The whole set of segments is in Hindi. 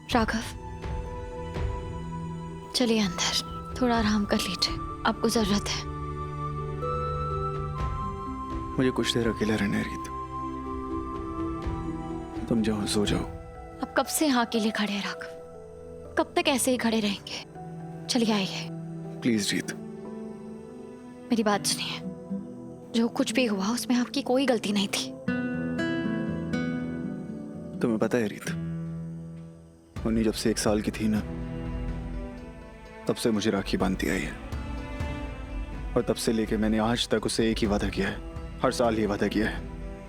राघव, चलिए अंदर, थोड़ा आराम कर लीजिए, आपको जरूरत है। मुझे कुछ देर अकेला रहना है रीत। तुम जाओ, सो जाओ। आप कब से यहाँ अकेले खड़े हैं राघव? कब तक ऐसे ही खड़े रहेंगे? चलिए आइए। प्लीज रीत। मेरी बात सुनिए, जो कुछ भी हुआ उसमें आपकी कोई गलती नहीं थी। तुम्हें पता है रीत, उन्हीं जब से 1 साल की थी ना, तब से मुझे राखी बांधती आई है। और तब से लेके मैंने आज तक उसे एक ही वादा किया है, हर साल ये वादा किया है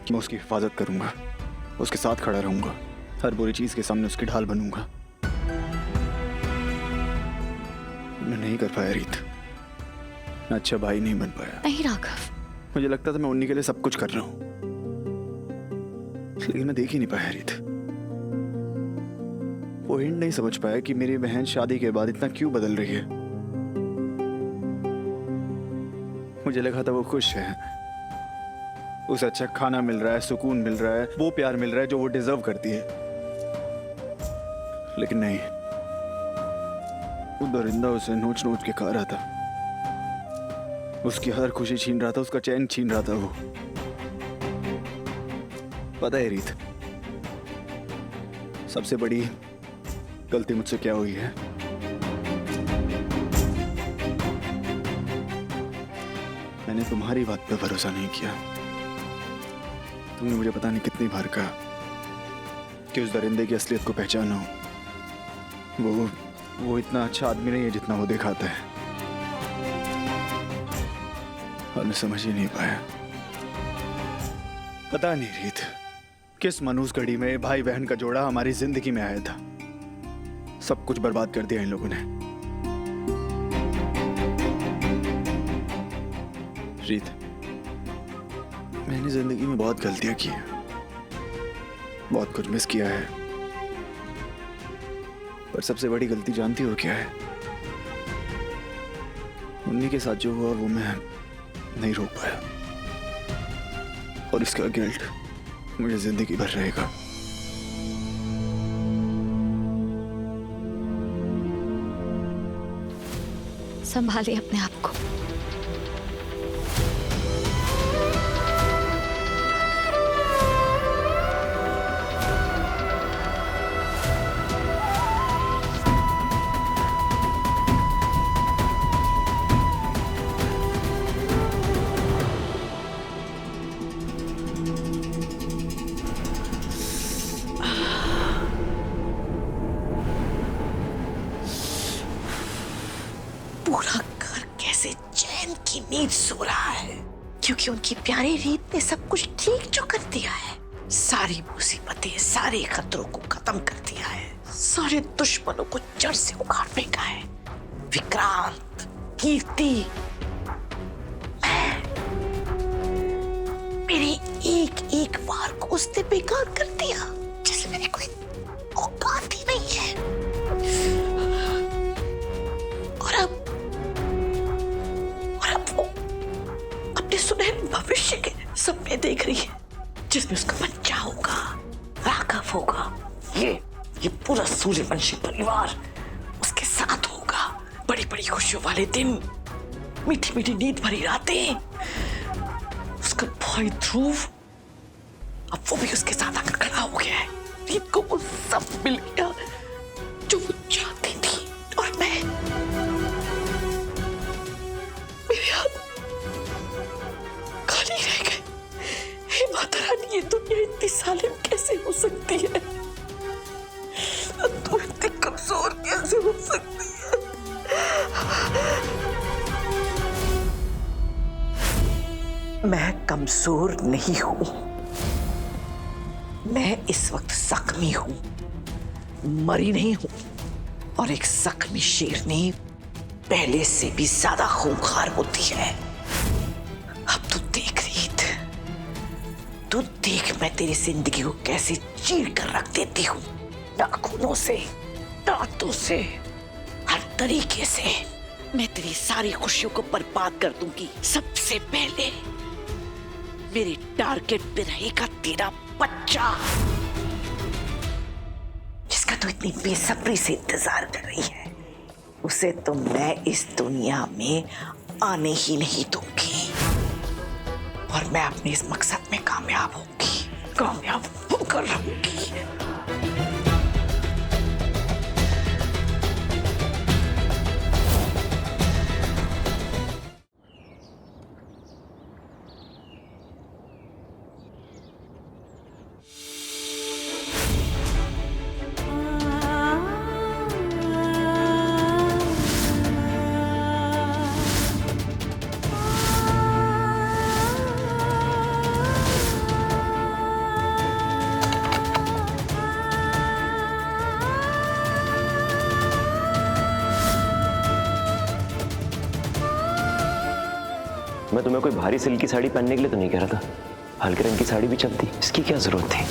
कि मैं उसकी हिफाजत करूंगा, उसके साथ खड़ा रहूंगा, हर बुरी चीज के सामने उसकी ढाल बनूंगा। मैं नहीं कर पाया रीत, मैं अच्छा भाई नहीं बन पाया। नहीं राघव, मुझे लगता था मैं उन्हीं के लिए सब कुछ कर रहा हूं, लेकिन मैं देख ही नहीं पाया रीत। वो हिंट नहीं समझ पाया कि मेरी बहन शादी के बाद इतना क्यों बदल रही है। मुझे लगा था वो खुश है, उसे अच्छा खाना मिल रहा है, सुकून मिल रहा है, वो प्यार मिल रहा है जो वो डिजर्व करती है। लेकिन नहीं, वो दरिंदा उसे नोच नोच के खा रहा था, उसकी हर खुशी छीन रहा था, उसका चैन छीन रहा था वो। पता है रीत, सबसे बड़ी गलती मुझसे क्या हुई है? मैंने तुम्हारी बात पे भरोसा नहीं किया। तुमने मुझे पता नहीं कितनी बार कहा कि उस दरिंदे की असलियत को पहचानो। वो इतना अच्छा आदमी नहीं है जितना वो दिखाता है। और मैं समझ ही नहीं पाया। पता नहीं रीत, किस मनहूस घड़ी में भाई बहन का जोड़ा हमारी जिंदगी में आया था। सब कुछ बर्बाद कर दिया इन लोगों ने। रीत, मैंने जिंदगी में बहुत गलतियां की हैं, बहुत कुछ मिस किया है, पर सबसे बड़ी गलती जानती हो क्या है? उन्हीं के साथ जो हुआ वो मैं नहीं रोक पाया, और इसका गिल्ट मुझे जिंदगी भर रहेगा। संभालिए अपने आप को। पूरा घर कैसे चैन की नींद सो रहा है, क्योंकि उनकी प्यारी रीत ने सब कुछ ठीक जो कर दिया है। सारी मुसीबतें, सारे खतरों को खत्म कर दिया है, सारे दुश्मनों को जड़ से उखाड़ फेंका है। विक्रांत, कीर्ति, मेरी एक एक बार को उसने बेकार कर दिया, जैसे मेरी कोई औकात ही नहीं है। और अब वो अपने सुनहरे भविष्य के सपने देख रही है, जिसमें उसका बच्चा होगा, राघव होगा, ये पूरा सूर्यवंशी परिवार उसके साथ होगा। बड़ी बड़ी खुशियों वाले दिन, मीठी मीठी नींद भरी रातें। उसका भाई ध्रुव, अब वो भी उसके साथ आकर खड़ा हो गया है। रीत को वो सब मिल गया जो वो चाहती थी, और मेरे हाथ खाली रह गए। हे माता रानी, ये दुनिया इतनी सालिम कैसे हो सकती है? तू इतनी कमजोर कैसे हो सकती है? मैं कमजोर नहीं हूं, मैं इस वक्त जख्मी हूं, मरी नहीं हूं। और एक जख्मी शेरनी पहले से भी ज्यादा खूंखार होती है। अब तू देख रीत, तू देख मैं तेरी जिंदगी को कैसे चीर कर रख देती हूँ, नाखूनों से, दांतों से, हर तरीके से। मैं तेरी सारी खुशियों को बर्बाद कर दूंगी। सबसे पहले मेरे टारगेट पे रहेगा तेरा बच्चा, जिसका तो इतनी बेसब्री से इंतजार कर रही है, उसे तो मैं इस दुनिया में आने ही नहीं दूंगी और मैं अपने इस मकसद में कामयाब होकर रहूंगी। मैं तुम्हें कोई भारी सिल्क की साड़ी पहनने के लिए तो नहीं कह रहा था, हल्के रंग की साड़ी भी चलती, इसकी क्या जरूरत थी?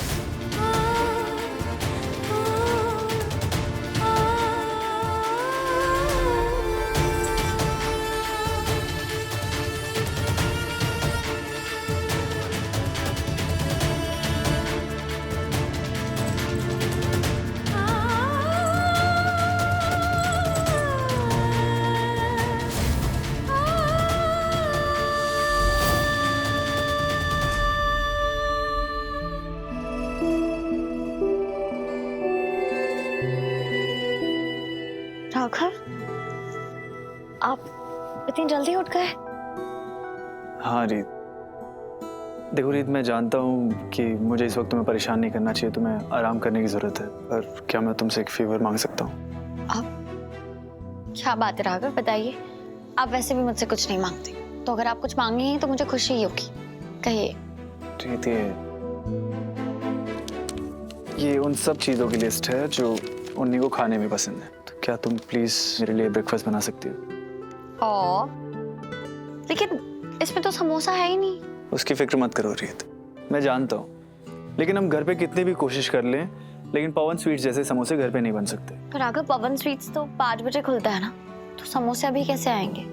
राघव, आप इतनी जल्दी उठ गए? हाँ रीत, देखो रीत, मैं जानता हूँ कि मुझे इस वक्त तुम्हें परेशान नहीं करना चाहिए, तुम्हें आराम करने की जरूरत है, पर क्या मैं तुमसे एक फेवर मांग सकता हूँ? आप क्या बात है राघव, बताइए। आप वैसे भी मुझसे कुछ नहीं मांगते, तो अगर आप कुछ मांगेंगे तो मुझे खुशी ही होगी। कहिए। रीत, ये उन सब चीज़ों की लिस्ट है जो उन्हीं को खाने में पसंद है, तो क्या तुम प्लीज मेरे लिए ब्रेकफास्ट बना सकती हो? लेकिन इसमें तो समोसा है ही नहीं। उसकी फिक्र मत करो रीत, मैं जानता हूँ, लेकिन हम घर पे कितनी भी कोशिश कर लें, लेकिन पवन स्वीट्स जैसे समोसे घर पे नहीं बन सकते। तो राघव, पवन स्वीट्स तो 5 बजे खुलता है ना, तो समोसे अभी कैसे आएंगे?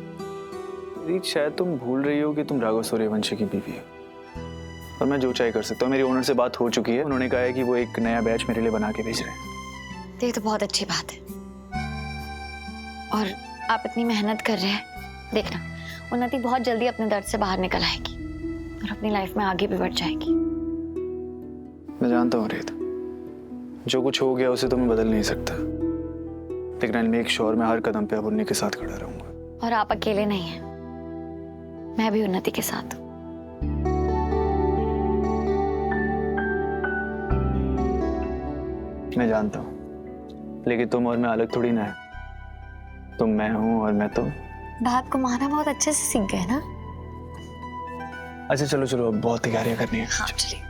रीत, शायद तुम भूल रही हो कि तुम राघव सूर्यवंशी की बीवी हो, और मैं जो चाहे कर सकता हूँ। मेरी ओनर से बात हो चुकी है, उन्होंने कहा है कि वो एक नया बैच मेरे लिए बना के भेज रहे हैं। ये तो बहुत अच्छी बात है, और आप इतनी मेहनत कर रहे हैं, देखना उन्नति बहुत जल्दी अपने दर्द से बाहर निकल आएगी और अपनी लाइफ में आगे भी बढ़ जाएगी। मैं जानता हूँ रीत, जो कुछ हो गया उसे तो मैं बदल नहीं सकता, लेकिन आई मेक श्योर मैं हर कदम पे अब उन्हीं के साथ खड़ा रहूंगा। और आप अकेले नहीं हैं, मैं भी उन्नति के साथ हूँ। मैं जानता हूँ, लेकिन तुम और मैं अलग थोड़ी ना है, तुम मैं हूँ और मैं तुम। बात को माना बहुत अच्छे से सीख गए ना। अच्छा चलो चलो, अब बहुत तैयारियां करनी है। हाँ चलिए।